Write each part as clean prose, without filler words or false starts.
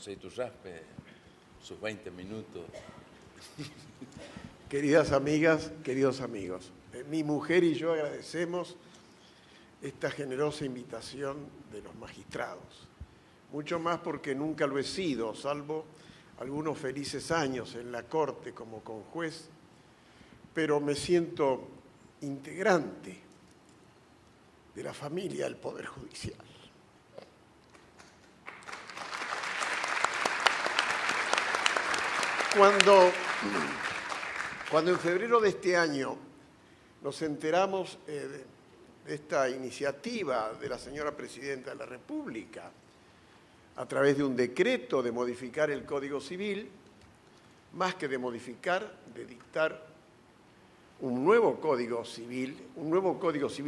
José Iturraspe, sus 20 minutos. Queridas amigas, queridos amigos, mi mujer y yo agradecemos esta generosa invitación de los magistrados. Mucho más porque nunca lo he sido, salvo algunos felices años en la Corte como conjuez, pero me siento integrante de la familia del Poder Judicial. Cuando en febrero de este año nos enteramos de esta iniciativa de la señora Presidenta de la República, a través de un decreto de modificar el Código Civil, más que de modificar, de dictar un nuevo Código Civil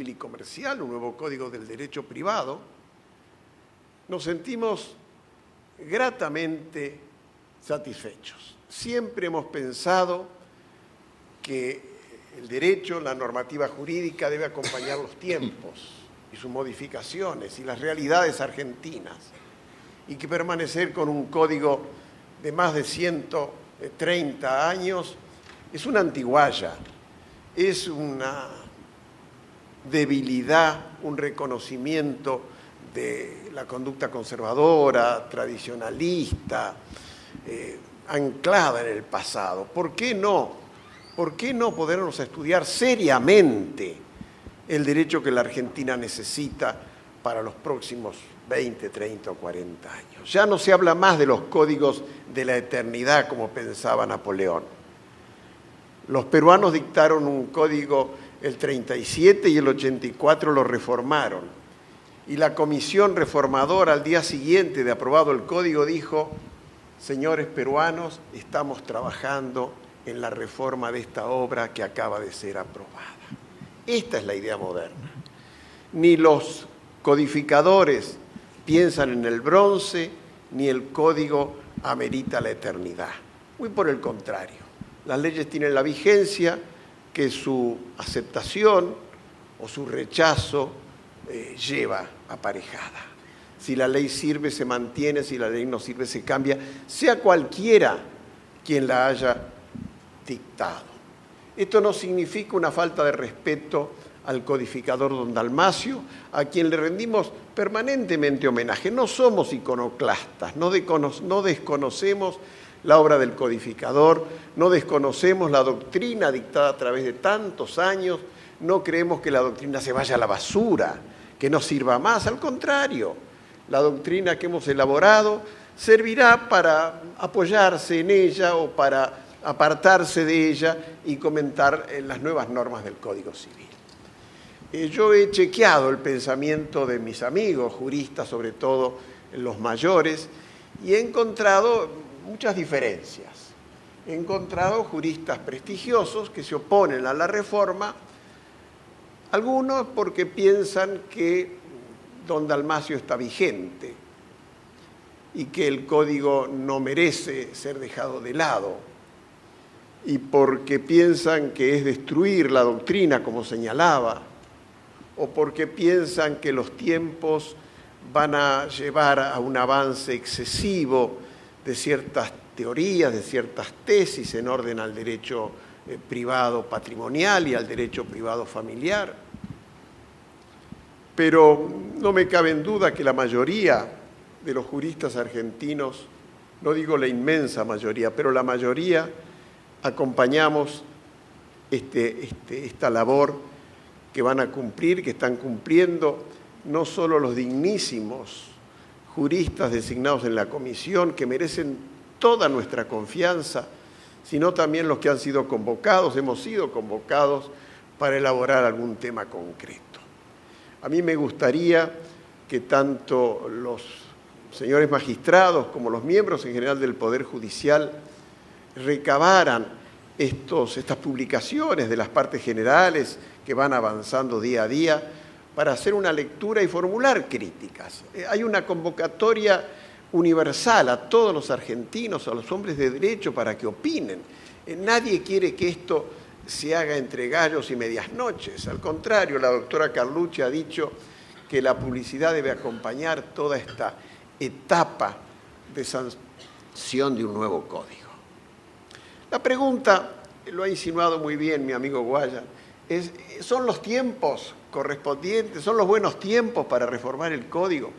y comercial, un nuevo Código del Derecho Privado, nos sentimos gratamente satisfechos. Siempre hemos pensado que el derecho, la normativa jurídica debe acompañar los tiempos y sus modificaciones y las realidades argentinas, y que permanecer con un código de más de 130 años es una antigualla, es una debilidad, un reconocimiento de la conducta conservadora, tradicionalista, anclada en el pasado. ¿Por qué no? ¿Por qué no podernos estudiar seriamente el derecho que la Argentina necesita para los próximos 20, 30 o 40 años? Ya no se habla más de los códigos de la eternidad como pensaba Napoleón. Los peruanos dictaron un código el 37 y el 84 lo reformaron. Y la comisión reformadora al día siguiente de aprobado el código dijo: señores peruanos, estamos trabajando en la reforma de esta obra que acaba de ser aprobada. Esta es la idea moderna. Ni los codificadores piensan en el bronce, ni el código amerita la eternidad. Muy por el contrario. Las leyes tienen la vigencia que su aceptación o su rechazo lleva aparejada. Si la ley sirve, se mantiene; si la ley no sirve, se cambia, sea cualquiera quien la haya dictado. Esto no significa una falta de respeto al codificador don Dalmacio, a quien le rendimos permanentemente homenaje. No somos iconoclastas, no desconocemos la obra del codificador, no desconocemos la doctrina dictada a través de tantos años, no creemos que la doctrina se vaya a la basura, que no sirva más. Al contrario, la doctrina que hemos elaborado servirá para apoyarse en ella o para apartarse de ella y comentar las nuevas normas del Código Civil. Yo he chequeado el pensamiento de mis amigos juristas, sobre todo los mayores, y he encontrado muchas diferencias. He encontrado juristas prestigiosos que se oponen a la reforma, algunos porque piensan que don Dalmacio está vigente y que el código no merece ser dejado de lado, y porque piensan que es destruir la doctrina, como señalaba, o porque piensan que los tiempos van a llevar a un avance excesivo de ciertas teorías, de ciertas tesis en orden al derecho privado patrimonial y al derecho privado familiar. Pero no me cabe en duda que la mayoría de los juristas argentinos, no digo la inmensa mayoría, pero la mayoría, acompañamos esta labor que van a cumplir, que están cumpliendo no solo los dignísimos juristas designados en la comisión, que merecen toda nuestra confianza, sino también los que han sido convocados, hemos sido convocados para elaborar algún tema concreto. A mí me gustaría que tanto los señores magistrados como los miembros en general del Poder Judicial recabaran estas publicaciones de las partes generales que van avanzando día a día para hacer una lectura y formular críticas. Hay una convocatoria universal a todos los argentinos, a los hombres de derecho, para que opinen. Nadie quiere que esto se haga entre gallos y medias noches. Al contrario, la doctora Carlucci ha dicho que la publicidad debe acompañar toda esta etapa de sanción de un nuevo código. La pregunta, lo ha insinuado muy bien mi amigo Guaya, es, ¿son los tiempos correspondientes, son los buenos tiempos para reformar el código?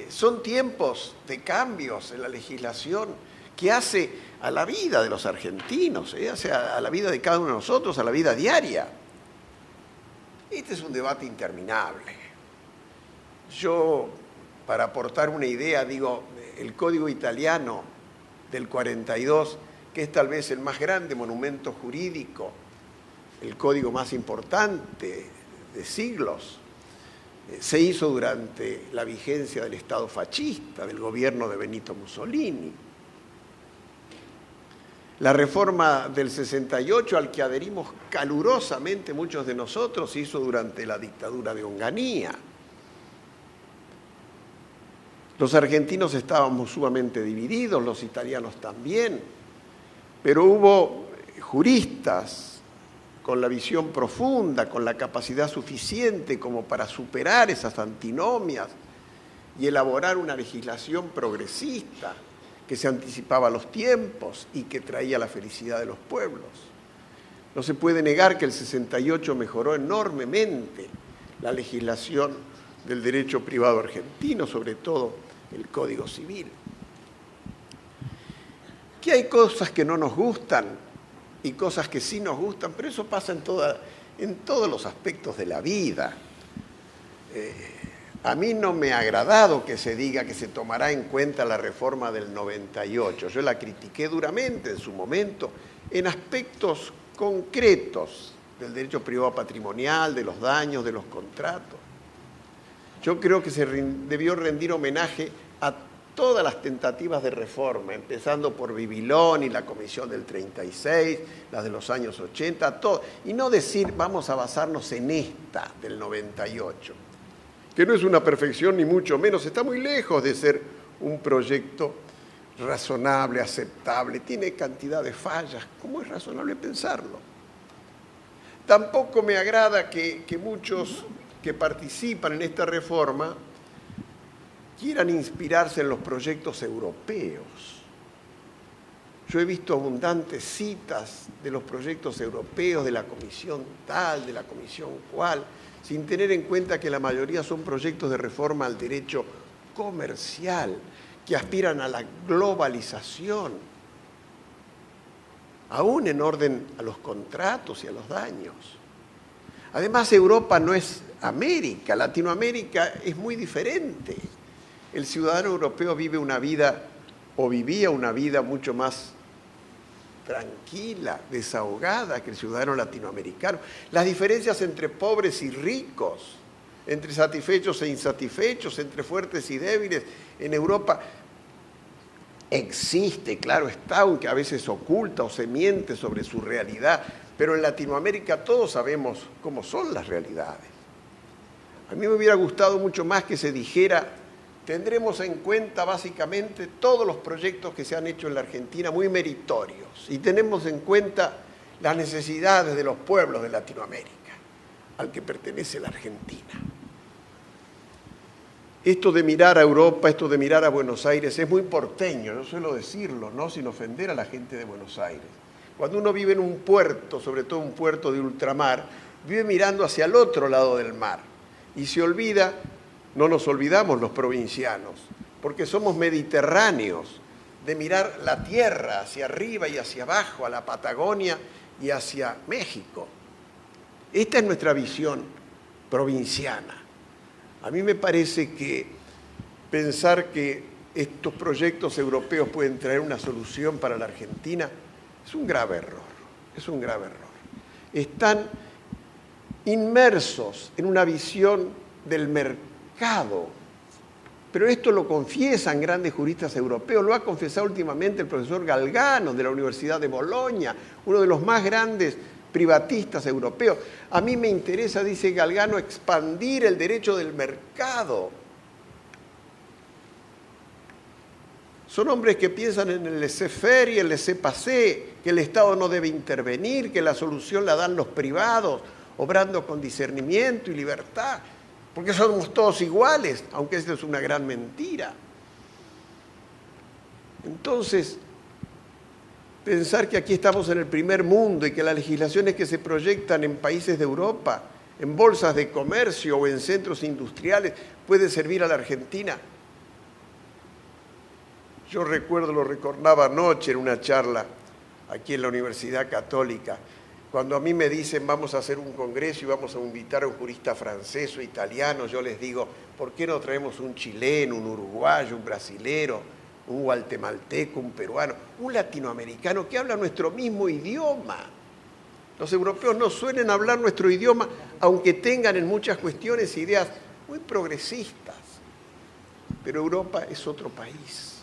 Son tiempos de cambios en la legislación que hace a la vida de los argentinos, hace a la vida de cada uno de nosotros, a la vida diaria. Este es un debate interminable. Yo, para aportar una idea, digo, el código italiano del 42, que es tal vez el más grande monumento jurídico, el código más importante de siglos, se hizo durante la vigencia del Estado fascista, del gobierno de Benito Mussolini. La reforma del 68, al que adherimos calurosamente muchos de nosotros, se hizo durante la dictadura de Onganía. Los argentinos estábamos sumamente divididos, los italianos también, pero hubo juristas con la visión profunda, con la capacidad suficiente como para superar esas antinomias y elaborar una legislación progresista que se anticipaba a los tiempos y que traía la felicidad de los pueblos. No se puede negar que el 68 mejoró enormemente la legislación del derecho privado argentino, sobre todo el Código Civil. Que hay cosas que no nos gustan y cosas que sí nos gustan, pero eso pasa en todos los aspectos de la vida. A mí no me ha agradado que se diga que se tomará en cuenta la reforma del 98. Yo la critiqué duramente en su momento en aspectos concretos del derecho privado patrimonial, de los daños, de los contratos. Yo creo que se debió rendir homenaje a todas las tentativas de reforma, empezando por Bibilón y la Comisión del 36, las de los años 80, todo, y no decir vamos a basarnos en esta del 98, que no es una perfección ni mucho menos, está muy lejos de ser un proyecto razonable, aceptable, tiene cantidad de fallas, ¿cómo es razonable pensarlo? Tampoco me agrada que muchos que participan en esta reforma quieran inspirarse en los proyectos europeos. Yo he visto abundantes citas de los proyectos europeos, de la comisión tal, de la comisión cual, sin tener en cuenta que la mayoría son proyectos de reforma al derecho comercial, que aspiran a la globalización, aún en orden a los contratos y a los daños. Además, Europa no es América, Latinoamérica es muy diferente. El ciudadano europeo vive una vida, o vivía una vida mucho más tranquila, desahogada que el ciudadano latinoamericano. Las diferencias entre pobres y ricos, entre satisfechos e insatisfechos, entre fuertes y débiles, en Europa existe, claro está, aunque a veces oculta o se miente sobre su realidad, pero en Latinoamérica todos sabemos cómo son las realidades. A mí me hubiera gustado mucho más que se dijera: tendremos en cuenta básicamente todos los proyectos que se han hecho en la Argentina, muy meritorios, y tenemos en cuenta las necesidades de los pueblos de Latinoamérica, al que pertenece la Argentina. Esto de mirar a Europa, esto de mirar a Buenos Aires es muy porteño, yo suelo decirlo, no sin ofender a la gente de Buenos Aires. Cuando uno vive en un puerto, sobre todo un puerto de ultramar, vive mirando hacia el otro lado del mar y se olvida. No nos olvidamos los provincianos, porque somos mediterráneos, de mirar la tierra hacia arriba y hacia abajo, a la Patagonia y hacia México. Esta es nuestra visión provinciana. A mí me parece que pensar que estos proyectos europeos pueden traer una solución para la Argentina es un grave error, es un grave error. Están inmersos en una visión del mercado, pero esto lo confiesan grandes juristas europeos, lo ha confesado últimamente el profesor Galgano de la Universidad de Bolonia, uno de los más grandes privatistas europeos. A mí me interesa, dice Galgano, expandir el derecho del mercado. Son hombres que piensan en el laissez-faire y el laissez-passer, que el Estado no debe intervenir, que la solución la dan los privados, obrando con discernimiento y libertad, porque somos todos iguales, aunque esta es una gran mentira. Entonces, pensar que aquí estamos en el primer mundo y que las legislaciones que se proyectan en países de Europa, en bolsas de comercio o en centros industriales, puede servir a la Argentina. Yo recuerdo, lo recordaba anoche en una charla aquí en la Universidad Católica, cuando a mí me dicen vamos a hacer un congreso y vamos a invitar a un jurista francés o italiano, yo les digo, ¿por qué no traemos un chileno, un uruguayo, un brasilero, un guatemalteco, un peruano, un latinoamericano que habla nuestro mismo idioma? Los europeos no suelen hablar nuestro idioma, aunque tengan en muchas cuestiones ideas muy progresistas, pero Europa es otro país.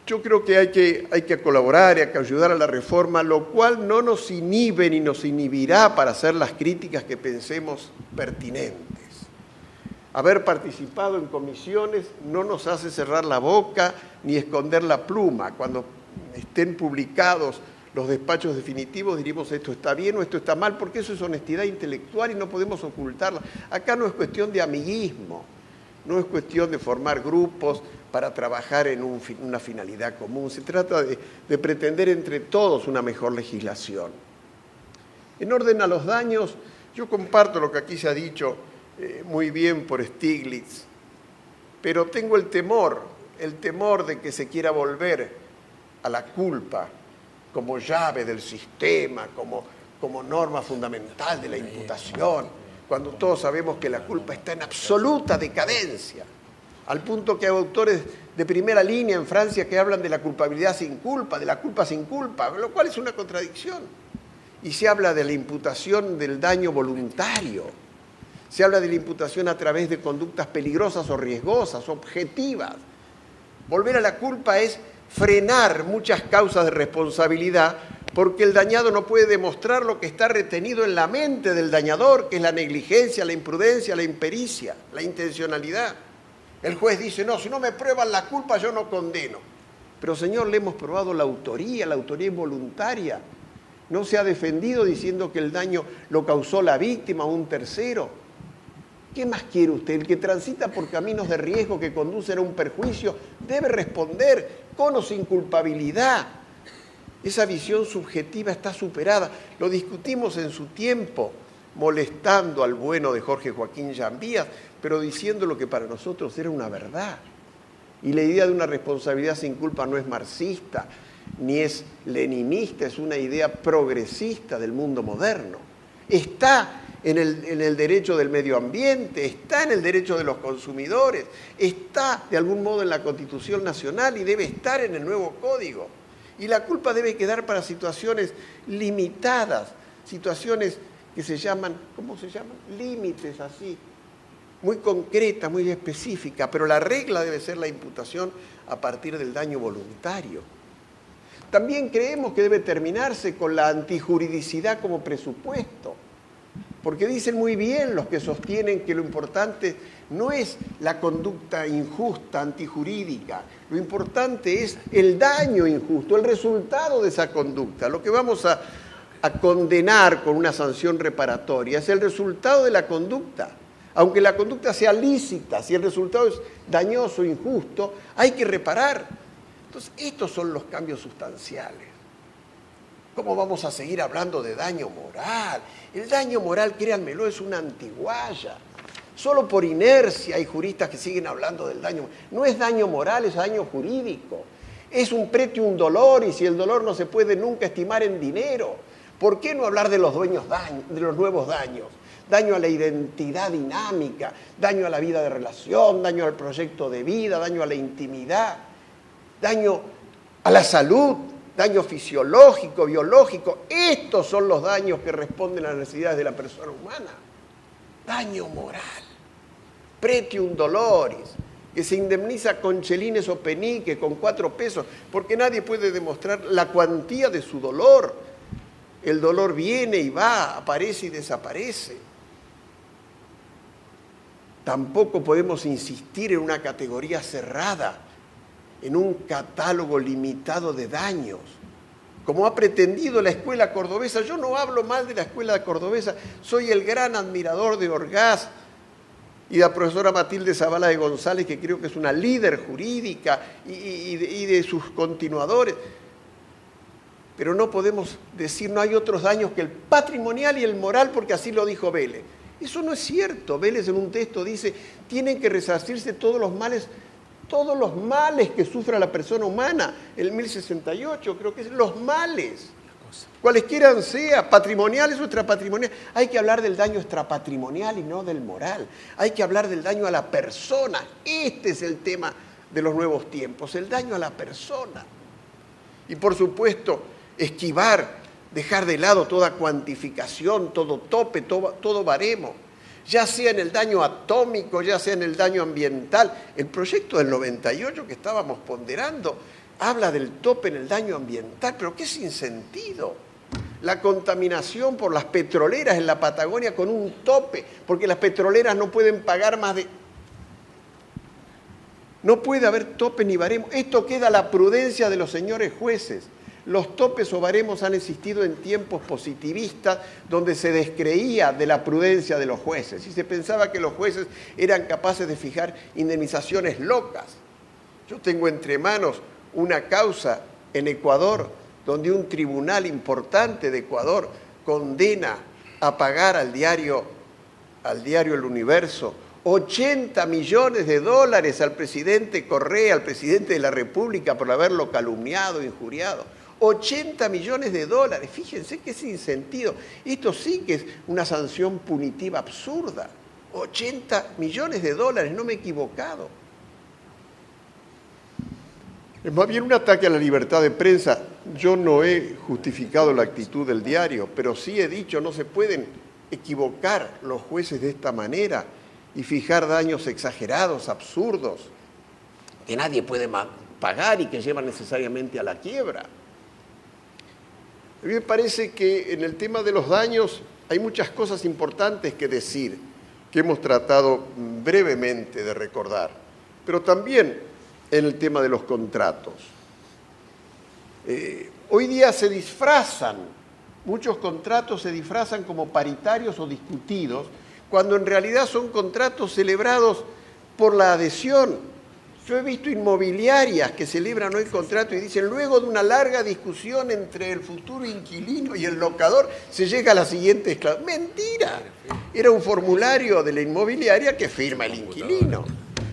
Yo creo que hay que colaborar y hay que ayudar a la reforma, lo cual no nos inhibe ni nos inhibirá para hacer las críticas que pensemos pertinentes. Haber participado en comisiones no nos hace cerrar la boca ni esconder la pluma. Cuando estén publicados los despachos definitivos diremos esto está bien o esto está mal, porque eso es honestidad intelectual y no podemos ocultarla. Acá no es cuestión de amiguismo, no es cuestión de formar grupos para trabajar en una finalidad común. Se trata de pretender entre todos una mejor legislación. En orden a los daños, yo comparto lo que aquí se ha dicho muy bien por Stiglitz, pero tengo el temor de que se quiera volver a la culpa como llave del sistema, como norma fundamental de la imputación, cuando todos sabemos que la culpa está en absoluta decadencia, al punto que hay autores de primera línea en Francia que hablan de la culpabilidad sin culpa, de la culpa sin culpa, lo cual es una contradicción. Y se habla de la imputación del daño voluntario, se habla de la imputación a través de conductas peligrosas o riesgosas, objetivas. Volver a la culpa es frenar muchas causas de responsabilidad porque el dañado no puede demostrar lo que está retenido en la mente del dañador, que es la negligencia, la imprudencia, la impericia, la intencionalidad. El juez dice, no, si no me prueban la culpa yo no condeno. Pero señor, le hemos probado la autoría es voluntaria. No se ha defendido diciendo que el daño lo causó la víctima o un tercero. ¿Qué más quiere usted? El que transita por caminos de riesgo que conducen a un perjuicio debe responder con o sin culpabilidad. Esa visión subjetiva está superada. Lo discutimos en su tiempo, molestando al bueno de Jorge Joaquín Llambías, pero diciendo lo que para nosotros era una verdad. Y la idea de una responsabilidad sin culpa no es marxista, ni es leninista, es una idea progresista del mundo moderno. Está en el derecho del medio ambiente, está en el derecho de los consumidores, está de algún modo en la Constitución Nacional y debe estar en el nuevo Código. Y la culpa debe quedar para situaciones limitadas, situaciones que se llaman, ¿cómo se llaman? Límites así, muy concreta, muy específica, pero la regla debe ser la imputación a partir del daño voluntario. También creemos que debe terminarse con la antijuridicidad como presupuesto, porque dicen muy bien los que sostienen que lo importante no es la conducta injusta, antijurídica, lo importante es el daño injusto, el resultado de esa conducta. Lo que vamos a condenar con una sanción reparatoria es el resultado de la conducta. Aunque la conducta sea lícita, si el resultado es dañoso, injusto, hay que reparar. Entonces, estos son los cambios sustanciales. ¿Cómo vamos a seguir hablando de daño moral? El daño moral, créanmelo, es una antiguaya. Solo por inercia hay juristas que siguen hablando del daño. No es daño moral, es daño jurídico. Es un pretium doloris y el dolor no se puede nunca estimar en dinero. ¿Por qué no hablar de los nuevos daños? Daño a la identidad dinámica, daño a la vida de relación, daño al proyecto de vida, daño a la intimidad, daño a la salud, daño fisiológico, biológico. Estos son los daños que responden a las necesidades de la persona humana. Daño moral, pretium doloris, que se indemniza con chelines o peniques, con 4 pesos, porque nadie puede demostrar la cuantía de su dolor. El dolor viene y va, aparece y desaparece. Tampoco podemos insistir en una categoría cerrada, en un catálogo limitado de daños, como ha pretendido la escuela cordobesa. Yo no hablo mal de la escuela cordobesa, soy el gran admirador de Orgaz, y la profesora Matilde Zavala de González, que creo que es una líder jurídica, y de sus continuadores. Pero no podemos decir, no hay otros daños que el patrimonial y el moral, porque así lo dijo Vélez. Eso no es cierto. Vélez en un texto dice, tienen que resarcirse todos los males que sufra la persona humana. El 1068 creo que es los males, cualesquiera sea, patrimoniales o extrapatrimoniales. Hay que hablar del daño extrapatrimonial y no del moral. Hay que hablar del daño a la persona. Este es el tema de los nuevos tiempos, el daño a la persona. Y por supuesto, esquivar, dejar de lado toda cuantificación, todo tope, todo baremo, ya sea en el daño atómico, ya sea en el daño ambiental. El proyecto del 98 que estábamos ponderando habla del tope en el daño ambiental, pero qué sinsentido. La contaminación por las petroleras en la Patagonia con un tope, porque las petroleras no pueden pagar más de... No puede haber tope ni baremo. Esto queda a la prudencia de los señores jueces. Los topes o baremos han existido en tiempos positivistas donde se descreía de la prudencia de los jueces y se pensaba que los jueces eran capaces de fijar indemnizaciones locas. Yo tengo entre manos una causa en Ecuador donde un tribunal importante de Ecuador condena a pagar al diario El Universo 80 millones de dólares al presidente Correa, al presidente de la República, por haberlo calumniado, injuriado. 80 millones de dólares, fíjense qué sinsentido. Esto sí que es una sanción punitiva absurda. 80 millones de dólares, no me he equivocado. Es más bien un ataque a la libertad de prensa. Yo no he justificado la actitud del diario, pero sí he dicho, no se pueden equivocar los jueces de esta manera y fijar daños exagerados, absurdos, que nadie puede pagar y que llevan necesariamente a la quiebra. A mí me parece que en el tema de los daños hay muchas cosas importantes que decir, que hemos tratado brevemente de recordar, pero también en el tema de los contratos. Hoy día se disfrazan, muchos contratos se disfrazan como paritarios o discutidos, cuando en realidad son contratos celebrados por la adhesión. Yo he visto inmobiliarias que celebran hoy contrato y dicen, luego de una larga discusión entre el futuro inquilino y el locador, se llega a la siguiente exclamación. ¡Mentira! Era un formulario de la inmobiliaria que firma el inquilino.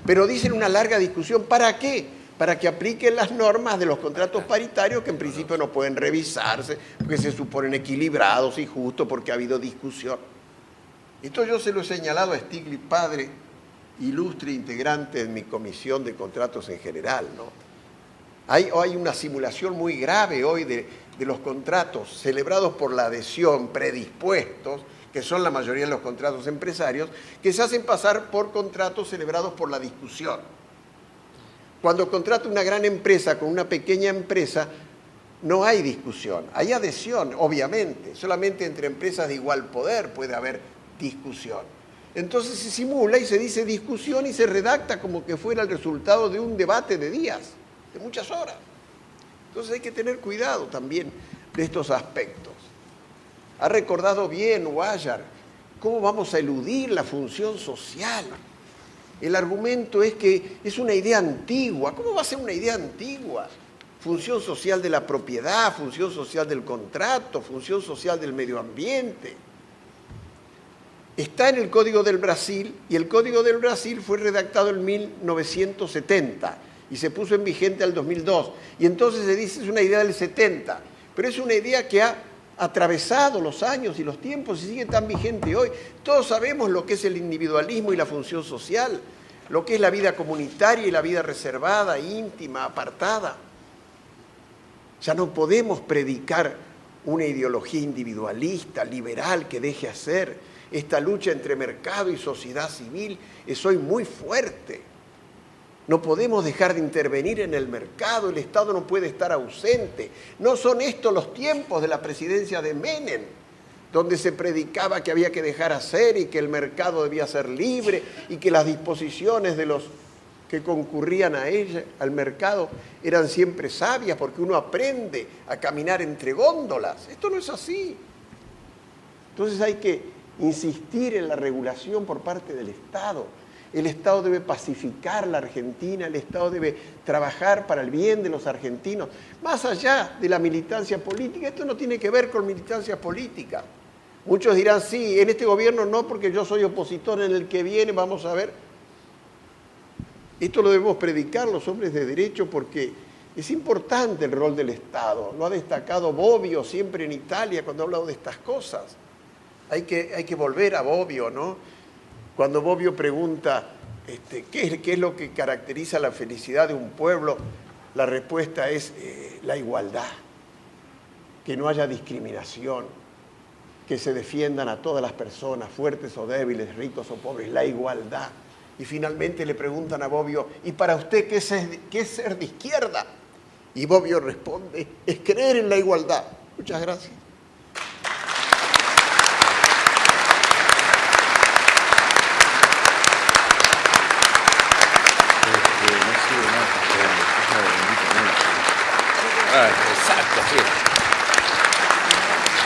Pero dicen una larga discusión, ¿para qué? Para que apliquen las normas de los contratos paritarios que en principio no pueden revisarse, porque se suponen equilibrados y justos, porque ha habido discusión. Esto yo se lo he señalado a Stiglitz padre, ilustre integrante en mi comisión de contratos en general, ¿no? Hay una simulación muy grave hoy de los contratos celebrados por la adhesión, predispuestos, que son la mayoría de los contratos empresarios, que se hacen pasar por contratos celebrados por la discusión. Cuando contrata una gran empresa con una pequeña empresa, no hay discusión, hay adhesión, obviamente. Solamente entre empresas de igual poder puede haber discusión. Entonces se simula y se dice discusión y se redacta como que fuera el resultado de un debate de días, de muchas horas. Entonces hay que tener cuidado también de estos aspectos. Ha recordado bien Guayar cómo vamos a eludir la función social. El argumento es que es una idea antigua. ¿Cómo va a ser una idea antigua? Función social de la propiedad, función social del contrato, función social del medio ambiente. Está en el Código del Brasil y el Código del Brasil fue redactado en 1970 y se puso en vigente al 2002. Y entonces se dice es una idea del 70, pero es una idea que ha atravesado los años y los tiempos y sigue tan vigente hoy. Todos sabemos lo que es el individualismo y la función social, lo que es la vida comunitaria y la vida reservada, íntima, apartada. Ya no podemos predicar una ideología individualista, liberal, que deje hacer. Esta lucha entre mercado y sociedad civil es hoy muy fuerte. No podemos dejar de intervenir en el mercado, el Estado no puede estar ausente. No son estos los tiempos de la presidencia de Menem, donde se predicaba que había que dejar hacer y que el mercado debía ser libre y que las disposiciones de los que concurrían a ella, al mercado, eran siempre sabias porque uno aprende a caminar entre góndolas. Esto no es así. Entonces hay que insistir en la regulación por parte del Estado. El Estado debe pacificar la Argentina, el Estado debe trabajar para el bien de los argentinos, más allá de la militancia política. Esto no tiene que ver con militancia política. Muchos dirán, sí, en este gobierno no, porque yo soy opositor, en el que viene vamos a ver. Esto lo debemos predicar los hombres de derecho porque es importante el rol del Estado. Lo ha destacado Bobbio siempre en Italia cuando ha hablado de estas cosas. Hay que volver a Bobbio, ¿no? Cuando Bobbio pregunta ¿qué es lo que caracteriza la felicidad de un pueblo? La respuesta es la igualdad, que no haya discriminación, que se defiendan a todas las personas, fuertes o débiles, ricos o pobres, la igualdad. Y finalmente le preguntan a Bobbio, ¿y para usted qué es ser de izquierda? Y Bobbio responde, es creer en la igualdad. Muchas gracias. Exacto, sí.